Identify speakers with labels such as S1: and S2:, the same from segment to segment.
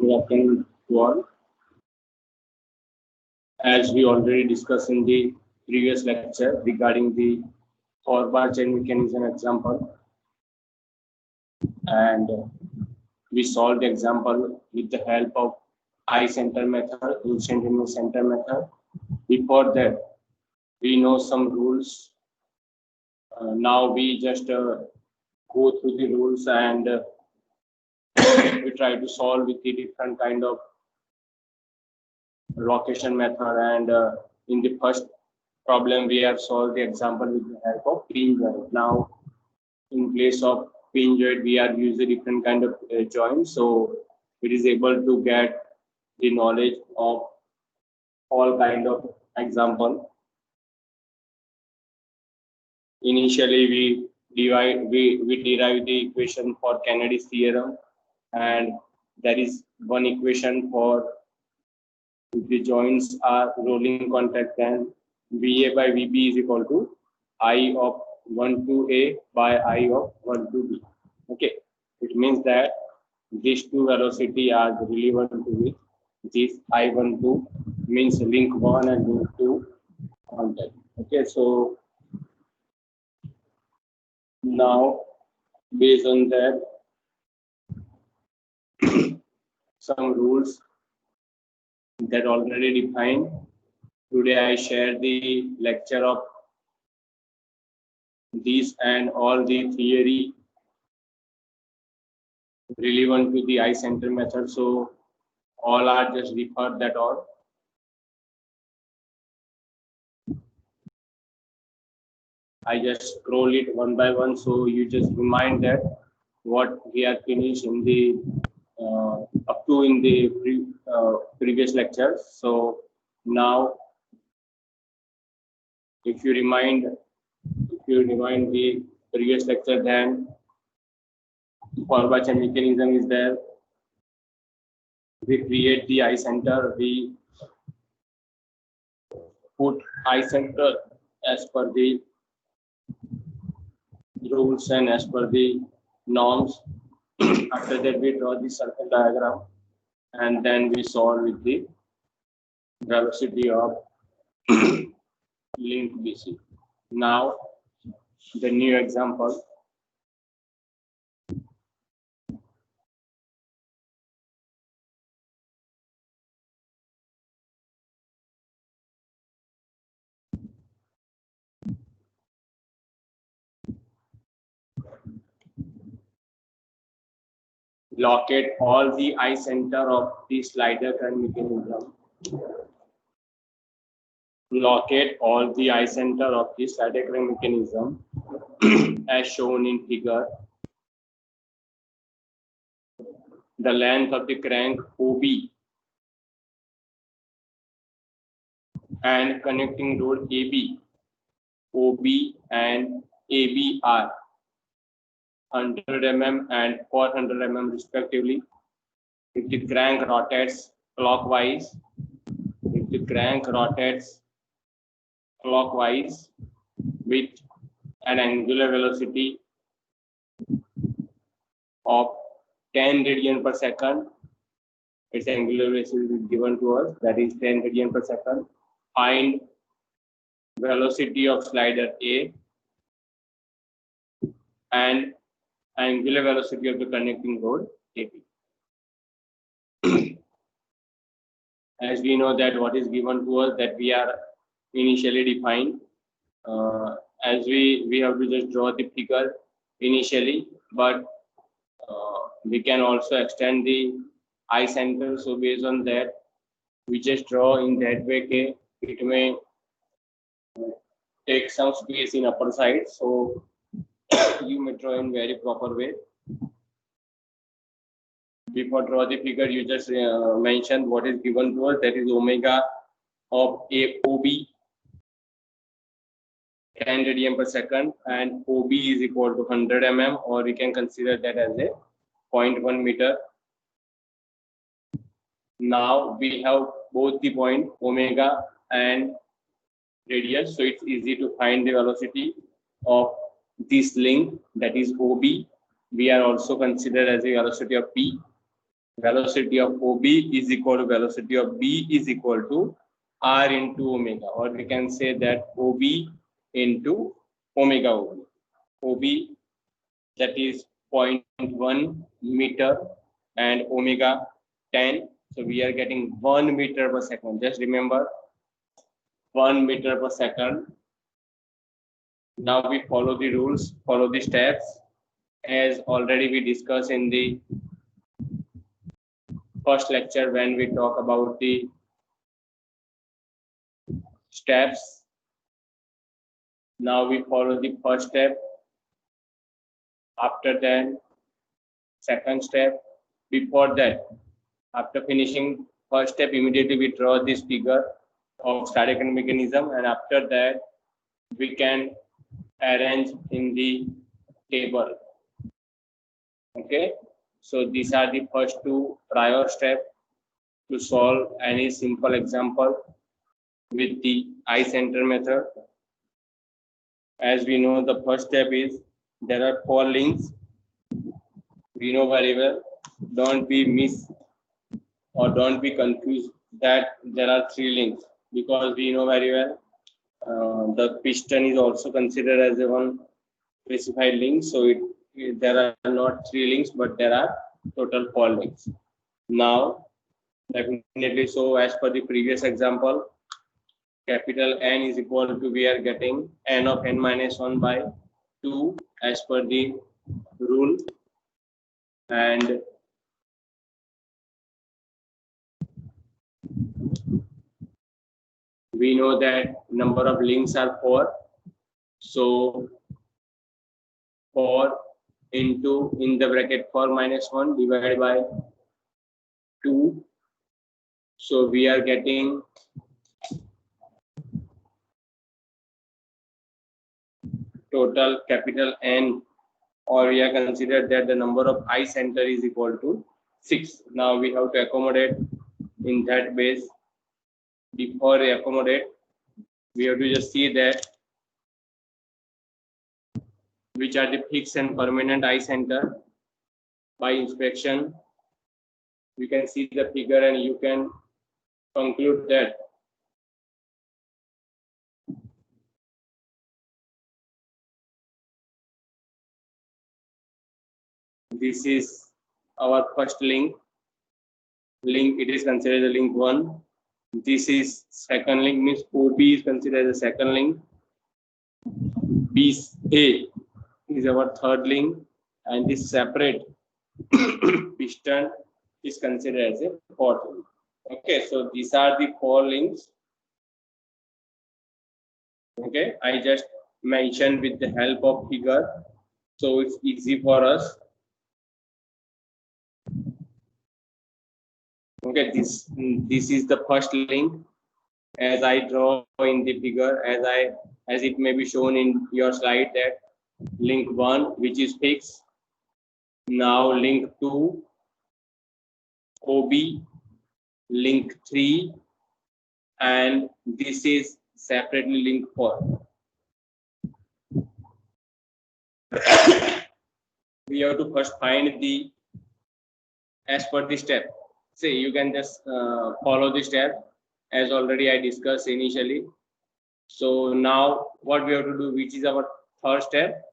S1: Good afternoon to all. As we already discussed in the previous lecture regarding the Horvath chain mechanism example, and we solved the example with the help of eye center method, instantaneous center method. Before that, we know some rules. Now we just go through the rules and we try to solve with the different kind of location method. And in the first problem, we have solved the example with the help of pin joint. Now, in place of pin joint, we are using different kind of joints, so it is able to get the knowledge of all kind of example. Initially, we derive the equation for Kennedy's theorem, and there is one equation for if the joints are rolling contact, then VA by VB is equal to I of 1 to A by I of 1 to B. Okay, it means that these two velocity are relevant to it. This I12 means link 1 and link 2 contact. Okay, so now based on that, some rules that already defined. Today I share the lecture of these and all the theory relevant to the eye center method. So all are just referred that all. I just scroll it one by one, so you just remind that what we are finished in the up to in the previous lectures. So now, if you remind the previous lecture, then Horvath chain mechanism is there. We create the eye center. We put eye center as per the rules and as per the norms. After that, we draw the circle diagram, and then we solve with the velocity of link BC. Now, the new example. Locate all the eye center of the slider current mechanism. Locate all the eye center of the slider current mechanism as shown in figure. The length of the crank OB and connecting rod AB, OB and AB are 100 mm and 400 mm respectively. If the crank rotates clockwise, with an angular velocity of 10 radian per second, its angular velocity is given to us, that is 10 radian per second. Find velocity of slider A and angular velocity of the connecting rod AB. As we know that what is given to us, that we are initially defined. As we have to just draw the figure initially, but we can also extend the eye center. So based on that, we just draw in that way. It may take some space in upper side, so you may draw in very proper way. Before draw the figure, you just mention what is given to us, that is omega of OB 10 radian per second, and OB is equal to 100 mm, or we can consider that as a 0.1 meter. Now we have both the point omega and radius, so it's easy to find the velocity of this link, that is OB. We are also considered as a velocity of P. velocity of OB is equal to velocity of B is equal to R into omega, or we can say that OB into omega OB. OB, that is 0.1 meter and omega 10. So we are getting 1 meter per second. Just remember 1 meter per second. Now we follow the rules, follow the steps as already we discussed in the first lecture when we talk about the steps. Now we follow the first step. After that, second step. Before that, after finishing first step, immediately we draw this figure of static mechanism, and after that we can arrange in the table. Okay, so these are the first two prior steps to solve any simple example with the eye center method. As we know, the first step is there are 4 links. We know very well. Don't be miss or don't be confused that there are 3 links, because we know very well the piston is also considered as a one specified link. So there are not 3 links, but there are total 4 links. Now, definitely, so as per the previous example, capital N is equal to, we are getting N of N minus 1 by 2 as per the rule, and we know that number of links are 4. So 4 into in the bracket 4 minus 1 divided by 2. So we are getting total capital N, or we are considered that the number of eye center is equal to 6. Now we have to accommodate in that base. Before we accommodate, we have to just see that which are the fixed and permanent eye center. By inspection, you can see the figure and you can conclude that this is our first link. It is considered a link 1. This is second link, means OB is considered as a second link. BA is our third link, and this separate piston is considered as a fourth link. Okay, so these are the 4 links. Okay, I just mentioned with the help of figure, so it's easy for us. Okay, this is the first link as I draw in the figure, as it may be shown in your slide, that link 1 which is fixed. Now link 2 OB, link 3, and this is separately link 4. We have to first find the, as per the step. Say you can just follow the step as already I discussed initially. So now what we have to do, which is our third step,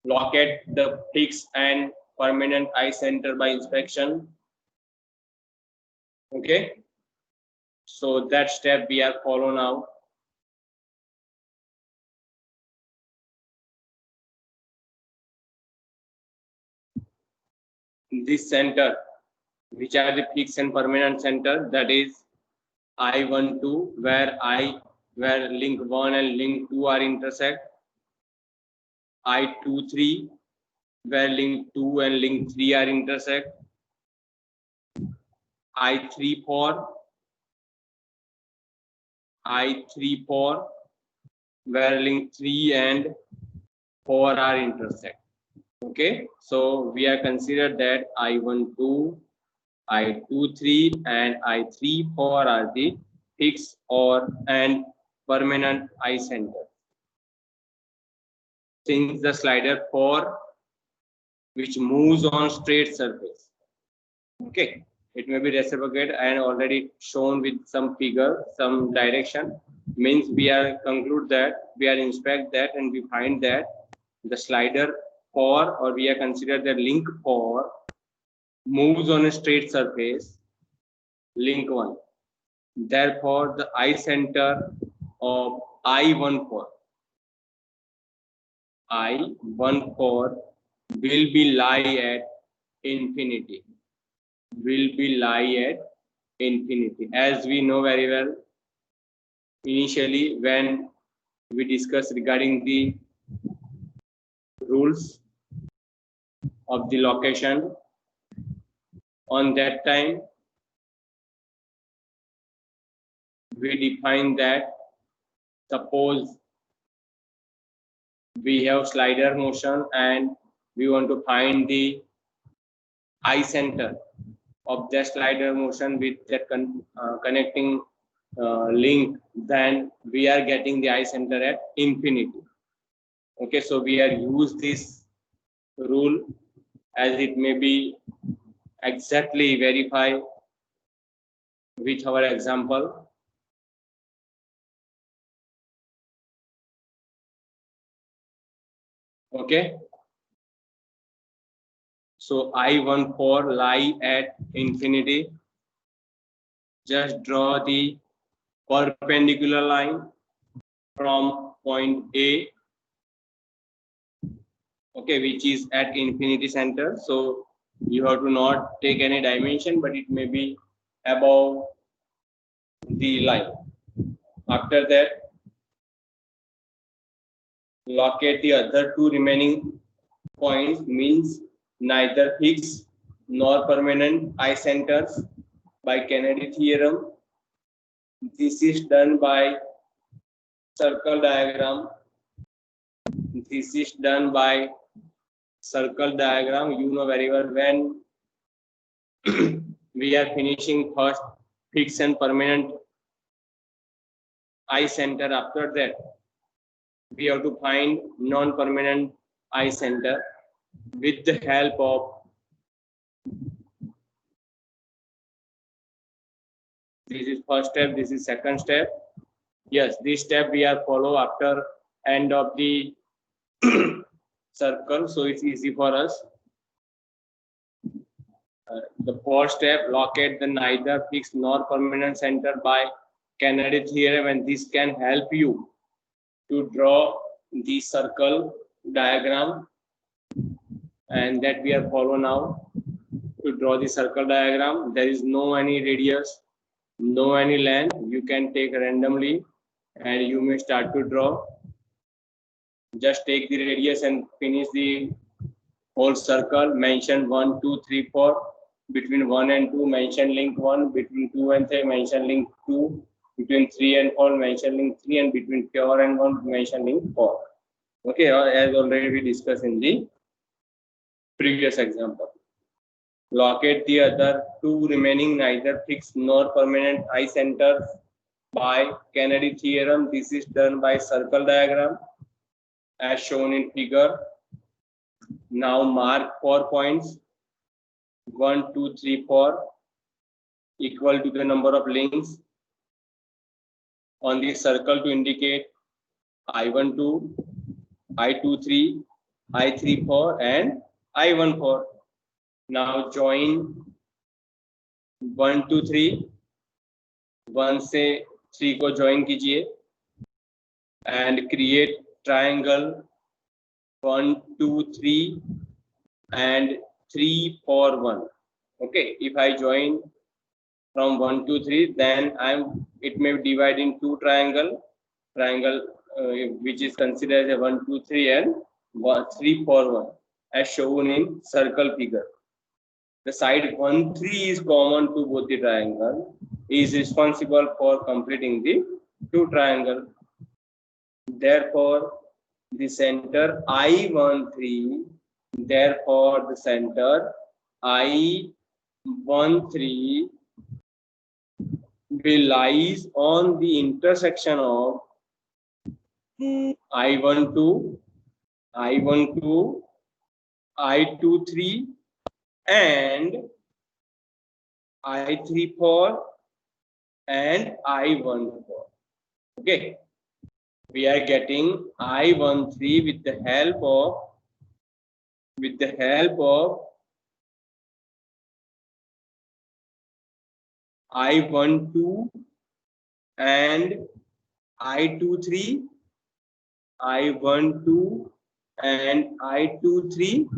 S1: locate the fixed and permanent eye center by inspection. Okay, so that step we are follow now. This center, which are the fixed and permanent center, that is I12, where link 1 and link 2 are intersect. I23, where link 2 and link 3 are intersect. I34, where link 3 and 4 are intersect. Okay, so we are considered that I12, I23 and I34 are the fixed and permanent eye center. Since the slider 4 which moves on straight surface. Okay, It may be reciprocate and already shown with some figure, some direction. Means we are conclude that, we are inspect that, and we find that the slider for, or we are consider the link for, moves on a straight surface, link 1. Therefore, the eye center of I14 will be lie at infinity. Will be lie at infinity. As we know very well, initially when we discussed regarding the rules of the location, on that time we define that, suppose we have slider motion and we want to find the eye center of the slider motion with that connecting link, then we are getting the eye center at infinity. Okay, so we are use this rule as it may be exactly verify with our example. Okay, so I14 lie at infinity. Just draw the perpendicular line from point A, okay, which is at infinity center. So you have to not take any dimension, but it may be above the line. After that, locate the other two remaining points, means neither fixed nor permanent eye centers by Kennedy theorem. This is done by circle diagram. This is done by circle diagram. You know very well, when we are finishing first fixed and permanent eye center, after that we have to find non-permanent eye center with the help of this is first step, this is second step. Yes, this step we are follow after end of the circle, so it's easy for us. The fourth step, locate the neither fixed nor permanent center by Kennedy theorem, and this can help you to draw the circle diagram, and that we are follow now. To draw the circle diagram, there is no any radius, no any length. You can take randomly and you may start to draw. Just take the radius and finish the whole circle. Mention 1, 2, 3, 4. Between 1 and 2, mention link 1. Between 2 and 3, mention link 2. Between 3 and 4, mention link 3. And between 4 and 1, mention link 4. Okay, as already we discussed in the previous example. Locate the other two remaining neither fixed nor permanent eye centers by Kennedy theorem. This is done by circle diagram as shown in figure. Now mark 4 points, 1, 2, 3, 4, equal to the number of links on the circle to indicate I12, I23, I34 and I14. Now join 1, 2, 3, 1 से 3 को join कीजिए and create triangle 1, 2, 3 and 3, 4, 1. Okay, if I join from 1, 2, 3, then it may divide in two triangle which is considered as a 1, 2, 3 and 3, 4, 1 as shown in circle figure. The side 1, 3 is common to both the triangle, is responsible for completing the two triangle. Therefore, the center I13, therefore the center I13 will lies on the intersection of I12, I23 and I34 and I14. Okay, we are getting I13 with the help of I12 and I23, I12 and I23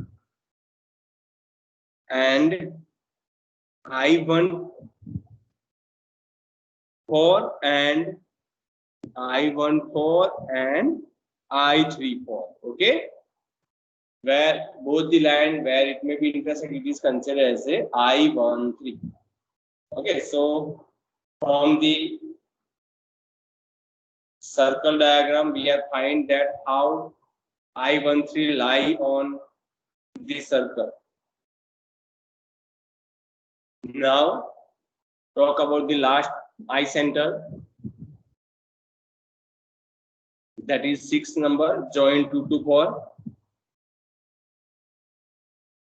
S1: and I14 and I14 and I34. Okay, where both the line where it may be intersect, it is considered as a I13. Okay, so from the circle diagram, we have find that how I13 lie on the circle. Now talk about the last I center, that is 6 number, join 2 to 4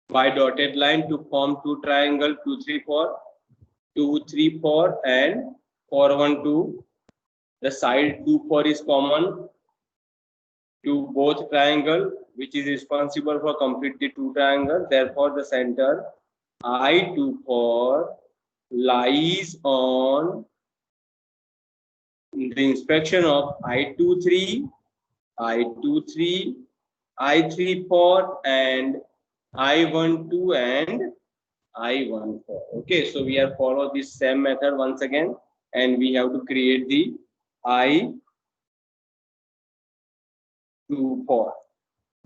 S1: by dotted line to form two triangle 2 3 4, 2 3 4 and 4 1 2. The side 2 4 is common to both triangle, which is responsible for complete the two triangle. Therefore, the center I24 lies on the inspection of I23, I23, I34 and I12 and I14. Okay, so we have followed this same method once again, and we have to create the I24.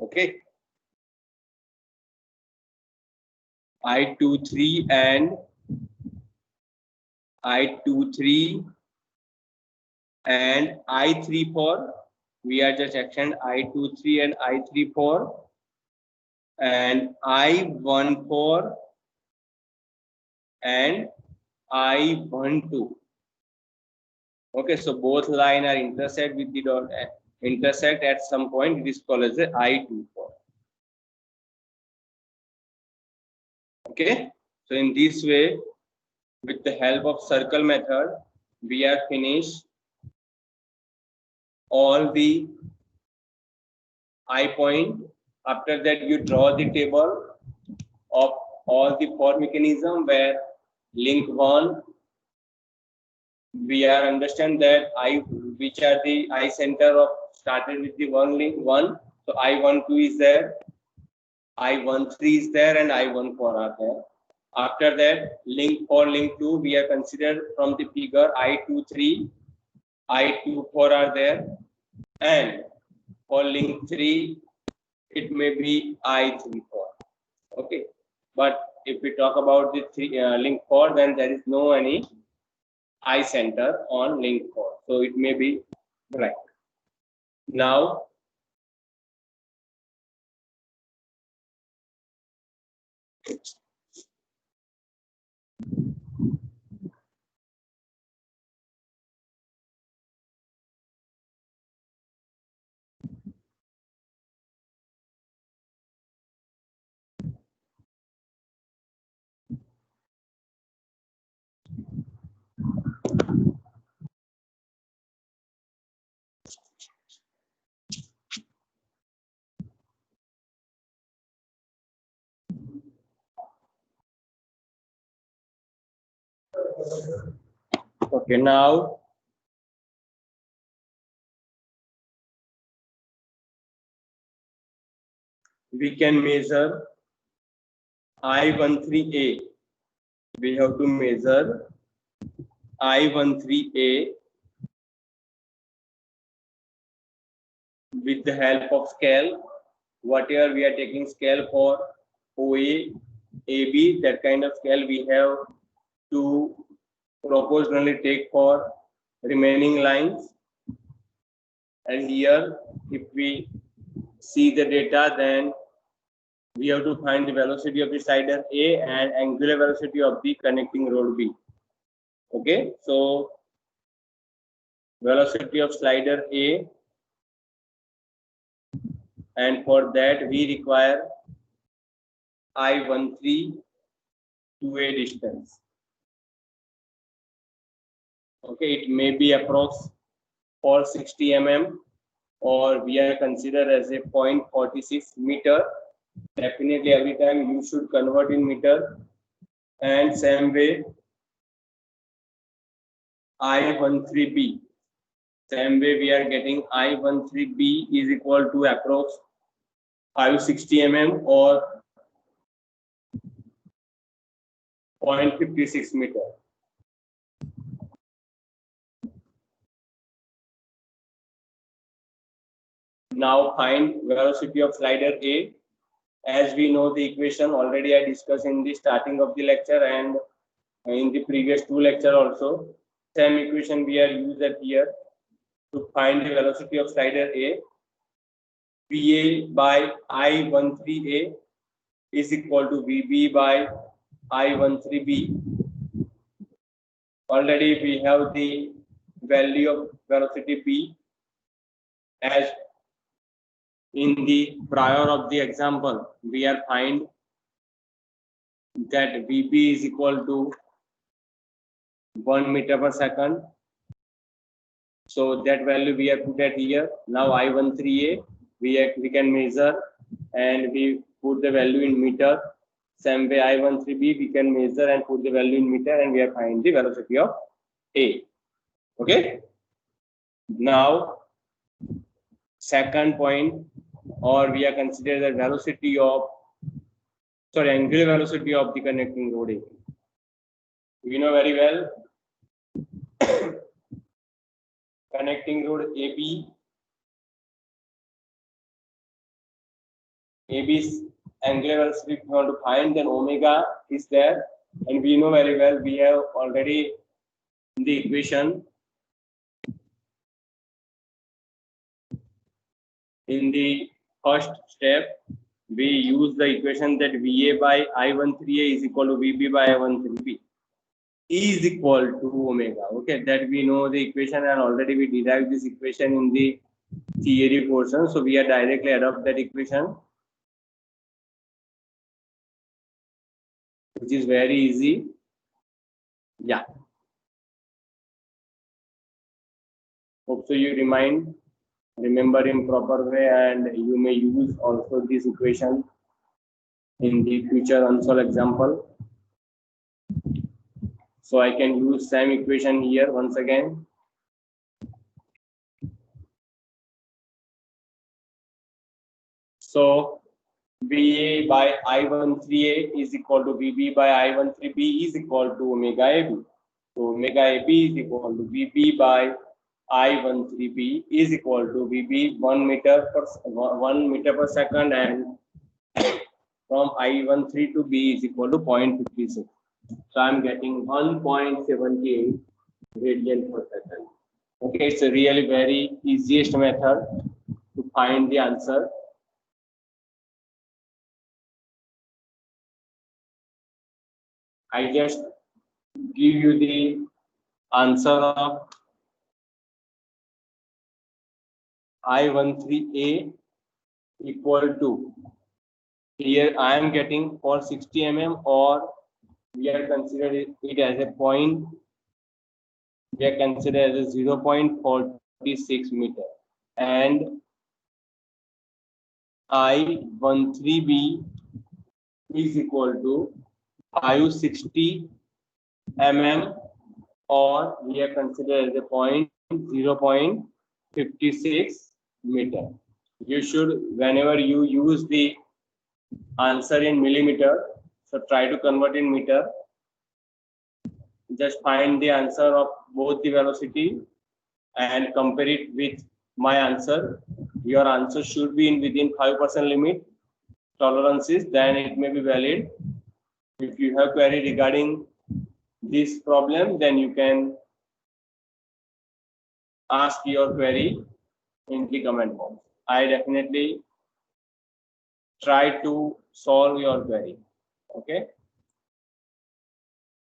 S1: Okay, I23 and I23 and I34. We are just action I23 and I34 and I14 and I12. Okay, so both line are intersect with the dot, intersect at some point. It is called as a I24. Okay, so in this way, with the help of circle method, we are finished all the I point. After that, you draw the table of all the four mechanism where link 1, we are understand that I, which are the I center of started with the one link 1. So I12 is there, I13 is there, and I14 are there. After that, link 4, link 2, we are considered from the figure I23, I24 are there, and for link 3, it may be I34. Okay, but if we talk about the link 4, then there is no any I center on link 4, so it may be blank. Now okay, now we can measure I13A. We have to measure I13A with the help of scale. Whatever we are taking scale for OA, AB, that kind of scale we have to proportionally take for remaining lines. And here, if we see the data, then we have to find the velocity of the slider A and angular velocity of the connecting rod B. Okay, so velocity of slider A, and for that we require I13 to a distance. Okay, it may be approx for 60 mm, or we are considered as a 0.46 meter. Definitely every time you should convert in meter. And same way I13B. Same way we are getting I13B is equal to approx 560 mm or 0.56 meter. Now find velocity of slider A. As we know the equation already I discussed in the starting of the lecture and in the previous two lecture also. Same equation we are used here to find the velocity of slider A. VA by I13A is equal to VB by I13B. Already we have the value of velocity B as in the prior of the example. We are find that VB is equal to 1 meter per second. So that value we have put at here. Now I13A we can measure and we put the value in meter. Same way I13B we can measure and put the value in meter, and we are find the velocity of A. Okay. Now second point, or we are considered the velocity of angular velocity of the connecting road A. We know very well connecting road AB's angular velocity if you want to find, then omega is there, and we know very well, we have already in the equation in the first step we use the equation that VA by I13A is equal to VB by I13B is equal to omega. Okay, that we know the equation, and already we derived this equation in the theory portion, so we are directly adopt that equation, which is very easy. Yeah, hope so you remember in proper way, and you may use also this equation in the future unsolved example. So I can use same equation here once again. So VA by I13A is equal to VB by I13B is equal to omega AB. So omega AB is equal to VB by I13B is equal to VB 1 meter per second, and from I13 to B is equal to 0.56. So I'm getting 1.78 radian per second. Okay, it's a really very easiest method to find the answer. I just give you the answer of I13A equal to, here I am getting for 60 mm, or we are considering it as a point, we are considered as a 0.46 meter, and I13B is equal to 560 mm, or we are considered as a point 0.56 meter. You should, whenever you use the answer in millimeter, so try to convert in meter. Just find the answer of both the velocity and compare it with my answer. Your answer should be in within 5% limit tolerances, then it may be valid. If you have query regarding this problem, then you can ask your query in the comment box. I definitely try to solve your query. Okay.